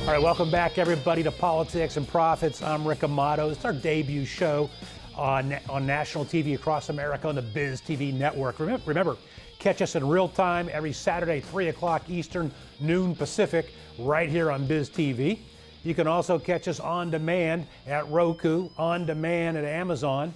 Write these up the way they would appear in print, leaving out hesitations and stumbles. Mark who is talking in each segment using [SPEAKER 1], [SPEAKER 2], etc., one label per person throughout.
[SPEAKER 1] All right, welcome back, everybody, to Politics and Profits. I'm Rick Amato. It's our debut show on national TV across America on the Biz TV network. Remember, catch us in real time every Saturday, 3 o'clock Eastern, noon Pacific, right here on Biz TV. You can also catch us on demand at Roku, on demand at Amazon,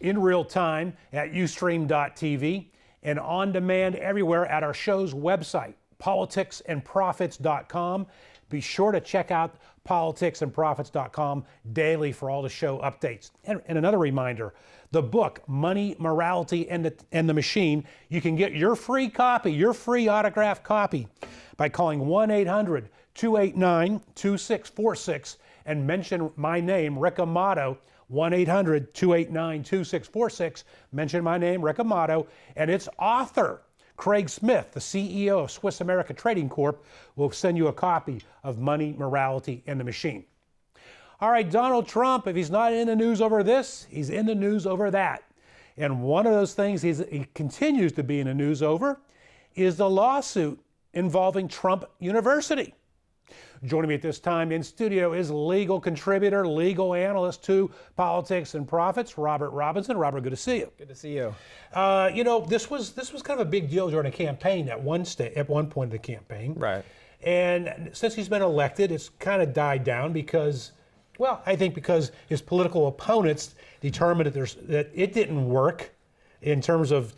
[SPEAKER 1] in real time at Ustream.tv, and on demand everywhere at our show's website, politicsandprofits.com. Be sure to check out politicsandprofits.com daily for all the show updates. And another reminder, the book, Money, Morality, and the Machine, you can get your free copy, your free autographed copy by calling 1-800-289-2646 and mention my name, Rick Amato, 1-800-289-2646. Mention my name, Rick Amato, and its author, Craig Smith, the CEO of Swiss America Trading Corp, will send you a copy of Money, Morality, and the Machine. All right, Donald Trump, if he's not in the news over this, he's in the news over that. And one of those things he continues to be in the news over is the lawsuit involving Trump University. Joining me at this time in studio is legal contributor, legal analyst to Politics and Profits, Robert Robinson. Robert, good to see you.
[SPEAKER 2] Good to see you.
[SPEAKER 1] This was kind of a big deal during a campaign at one point of the campaign.
[SPEAKER 2] Right.
[SPEAKER 1] And since he's been elected, it's kind of died down because, well, I think because his political opponents determined that it didn't work in terms of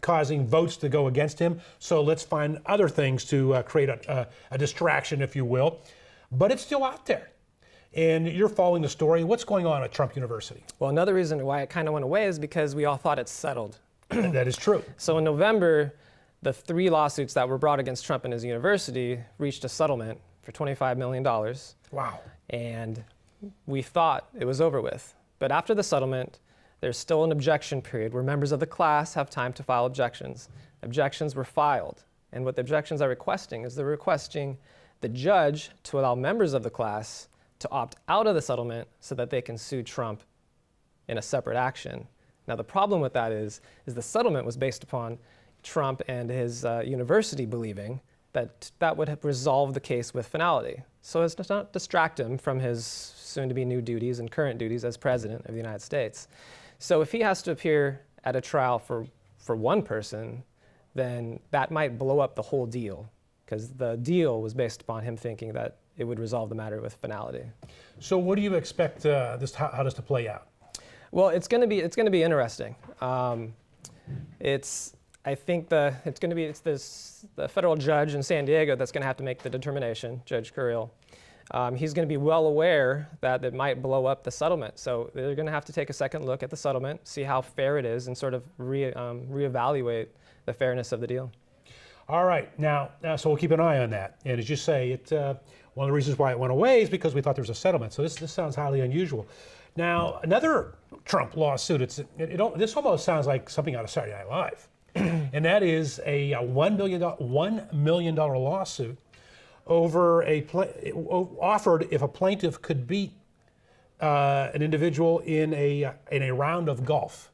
[SPEAKER 1] causing votes to go against him. So let's find other things to create a distraction, if you will. But it's still out there. And you're following the story. What's going on at Trump University?
[SPEAKER 2] Well, another reason why it kind of went away is because we all thought it settled.
[SPEAKER 1] That is true.
[SPEAKER 2] So in November, the 3 lawsuits that were brought against Trump and his university reached a settlement for $25 million.
[SPEAKER 1] Wow.
[SPEAKER 2] And we thought it was over with. But after the settlement, there's still an objection period where members of the class have time to file objections. Objections were filed. And what the objections are requesting is they're requesting the judge to allow members of the class to opt out of the settlement so that they can sue Trump in a separate action. Now, the problem with that is the settlement was based upon Trump and his university believing that that would have resolved the case with finality. So as to not distract him from his soon-to-be new duties and current duties as president of the United States. So if he has to appear at a trial for one person, then that might blow up the whole deal, because the deal was based upon him thinking that it would resolve the matter with finality.
[SPEAKER 1] So what do you expect how this to play out?
[SPEAKER 2] Well, it's going to be interesting. It's the federal judge in San Diego that's going to have to make the determination, Judge Curiel. He's going to be well aware that it might blow up the settlement. So they're going to have to take a second look at the settlement, see how fair it is, and sort of reevaluate the fairness of the deal.
[SPEAKER 1] All right. Now, so we'll keep an eye on that. And as you say, one of the reasons why it went away is because we thought there was a settlement. So this sounds highly unusual. Now, another Trump lawsuit, this almost sounds like something out of Saturday Night Live. And that is a $1 million lawsuit over offered if a plaintiff could beat an individual in a round of golf.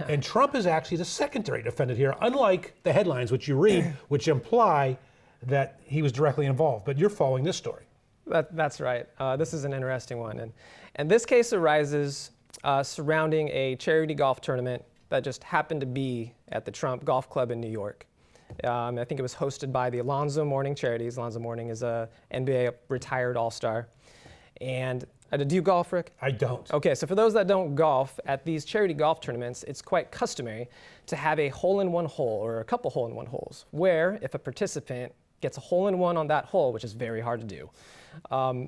[SPEAKER 1] And Trump is actually the secondary defendant here, unlike the headlines which you read, which imply that he was directly involved. But you're following this story.
[SPEAKER 2] That's right. This is an interesting one. And this case arises surrounding a charity golf tournament that just happened to be at the Trump Golf Club in New York. I think it was hosted by the Alonzo Mourning Charities. Alonzo Mourning is a NBA retired all-star. And do you golf, Rick?
[SPEAKER 1] I don't.
[SPEAKER 2] Okay, so for those that don't golf, at these charity golf tournaments, it's quite customary to have a hole-in-one hole or a couple hole-in-one holes, where if a participant gets a hole-in-one on that hole, which is very hard to do,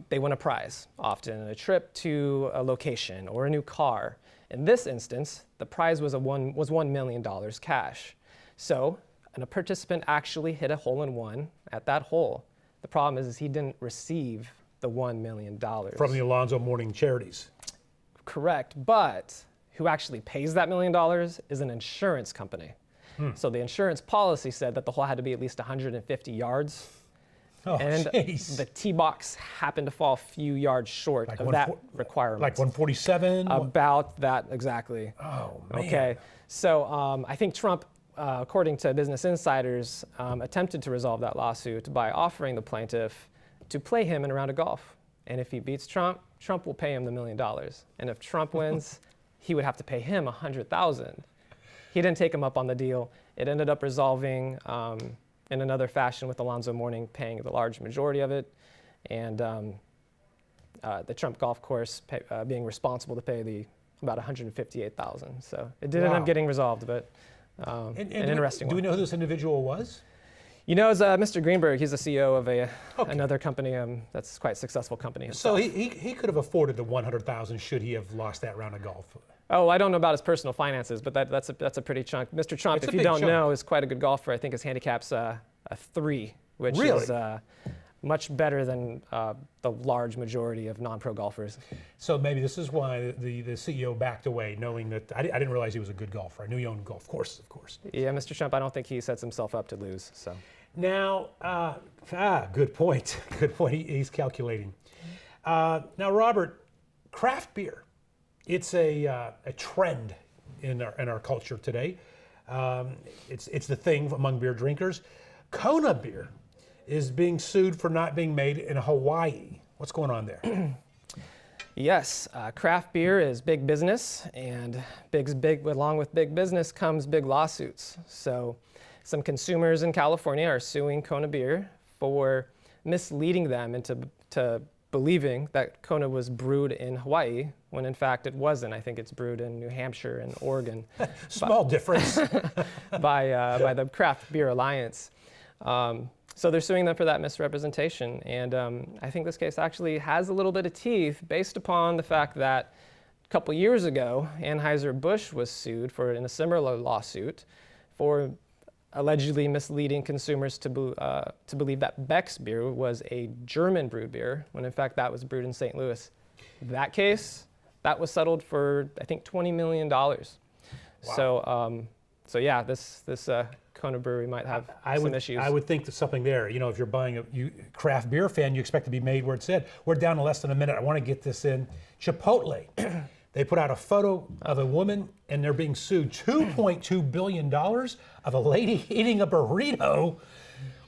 [SPEAKER 2] they win a prize, often a trip to a location or a new car. In this instance, the prize was $1 million cash. So, and a participant actually hit a hole-in-one at that hole. The problem is he didn't receive the $1 million.
[SPEAKER 1] From the Alonzo Mourning Charities.
[SPEAKER 2] Correct, but who actually pays that $1 million is an insurance company. So the insurance policy said that the hole had to be at least 150 yards.
[SPEAKER 1] Oh,
[SPEAKER 2] and
[SPEAKER 1] geez.
[SPEAKER 2] the tee box happened to fall a few yards short of that requirement.
[SPEAKER 1] Like 147?
[SPEAKER 2] About that, exactly.
[SPEAKER 1] Oh, man.
[SPEAKER 2] Okay, so I think Trump, according to Business Insiders, attempted to resolve that lawsuit by offering the plaintiff to play him in a round of golf. And if he beats Trump, Trump will pay him the $1 million. And if Trump wins, he would have to pay him $100,000. He didn't take him up on the deal. It ended up resolving in another fashion with Alonzo Mourning paying the large majority of it, and the Trump golf course being responsible to pay about $158,000. So it did end up getting resolved, but an interesting one.
[SPEAKER 1] Do we know who this individual was?
[SPEAKER 2] You know, it's Mr. Greenberg. He's the CEO of another company that's quite a successful company himself.
[SPEAKER 1] So he could have afforded the $100,000 should he have lost that round of golf.
[SPEAKER 2] Oh, I don't know about his personal finances, but that's a pretty chunk. Mr. Trump, if you don't know, is quite a good golfer. I think his handicap's a 3, which is much better than the large majority of non-pro golfers.
[SPEAKER 1] So maybe this is why the CEO backed away, knowing that I didn't realize he was a good golfer. I knew he owned golf courses, of course.
[SPEAKER 2] Yeah, Mr. Trump, I don't think he sets himself up to lose. So
[SPEAKER 1] now, good point. Good point. He's calculating. Now, Robert, craft beer. It's a trend in our culture today. It's the thing among beer drinkers. Kona beer is being sued for not being made in Hawaii. What's going on there?
[SPEAKER 2] Yes, craft beer is big business, and along with big business comes big lawsuits. So some consumers in California are suing Kona beer for misleading them into believing that Kona was brewed in Hawaii, when in fact it wasn't. I think it's brewed in New Hampshire and Oregon.
[SPEAKER 1] Small difference.
[SPEAKER 2] by the Craft Beer Alliance. So they're suing them for that misrepresentation. And I think this case actually has a little bit of teeth based upon the fact that a couple years ago, Anheuser-Busch was sued in a similar lawsuit for allegedly misleading consumers to believe that Beck's beer was a German brewed beer, when in fact that was brewed in St. Louis. That case, that was settled for, I think, $20 million. Wow. So yeah, this Kona brewery might have some issues.
[SPEAKER 1] I would think there's something there. You know, if you're buying a craft beer fan, you expect to be made where it said. We're down to less than a minute. I want to get this in. Chipotle. They put out a photo of a woman, and they're being sued $2.2 billion of a lady eating a burrito.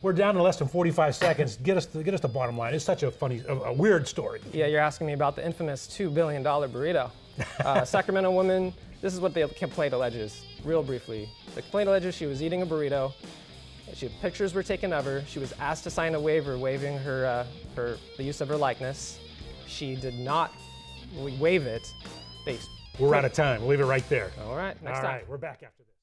[SPEAKER 1] We're down to less than 45 seconds. Get us the bottom line. It's such a funny, a weird story.
[SPEAKER 2] Yeah, you're asking me about the infamous $2 billion burrito. Sacramento woman, this is what the complaint alleges, real briefly. The complaint alleges she was eating a burrito. Pictures were taken of her. She was asked to sign a waiver waiving the use of her likeness. She did not waive it.
[SPEAKER 1] We're out of time. We'll leave it right there.
[SPEAKER 2] All right, next time.
[SPEAKER 1] All right, we're back after this.